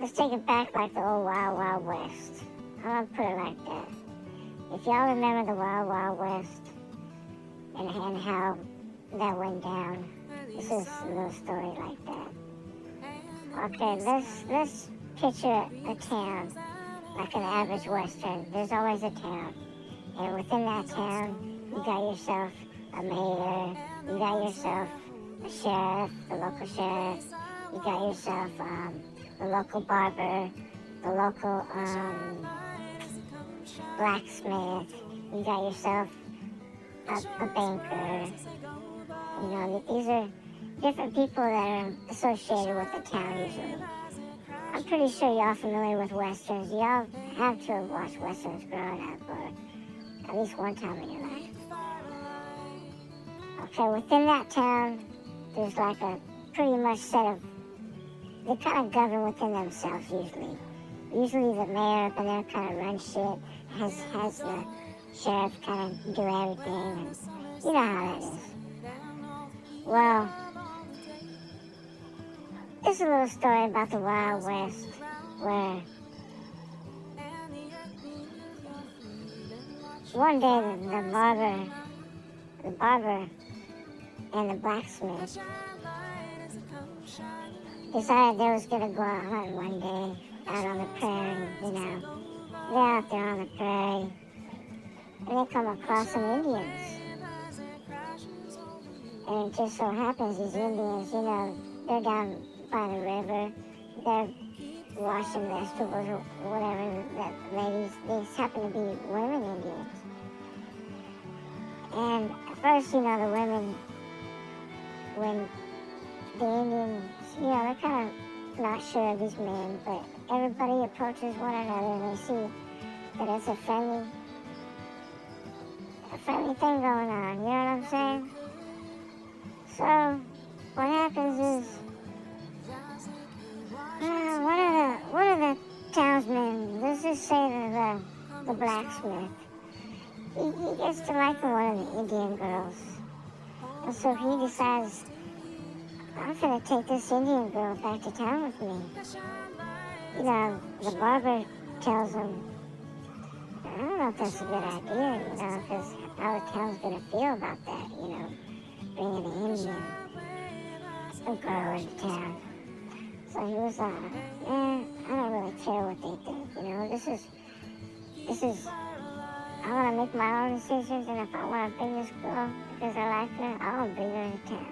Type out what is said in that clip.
let's take it back like the old Wild Wild West. I'm gonna put it like that. If y'all remember the Wild Wild West and how that went down, this is a little story like that. Okay, let's picture a town like an average Western. There's always a town, and within that town, you got yourself a mayor, you got yourself a sheriff, the local sheriff, you got yourself the local barber, the local blacksmith, you got yourself a banker. You know, these are different people that are associated with the town usually. I'm pretty sure y'all familiar with Westerns. Y'all have to have watched Westerns growing up, or at least one time in your life. Okay, within that town, there's like a pretty much set of, they kind of govern within themselves usually. Usually the mayor up in there kind of runs shit, has the sheriff kind of do everything, and you know how that is. Well, this is a little story about the Wild West, where one day the barber and the blacksmith decided they was gonna go out hunting one day out on the prairie, you know. They're out there on the prairie, and they come across some Indians. And it just so happens these Indians, you know, they're down by the river, they're washing vegetables or whatever, that ladies, these happen to be women Indians. And at first, you know, the women, when the Indians, you know, they're kind of not sure of these men, but everybody approaches one another and they see that it's a friendly thing going on, you know what I'm saying? So, what happens is, one of the townsmen, let's just say the blacksmith, he gets to liking one of the Indian girls. And so he decides, I'm gonna take this Indian girl back to town with me. You know, the barber tells him, I don't know if that's a good idea, you know, because how the town's gonna feel about that, you know, bringing an Indian girl into town. So he was like, I don't really care what they think, you know, this is, I want to make my own decisions, and if I want to bring this girl because I like her, I want to bring her into town.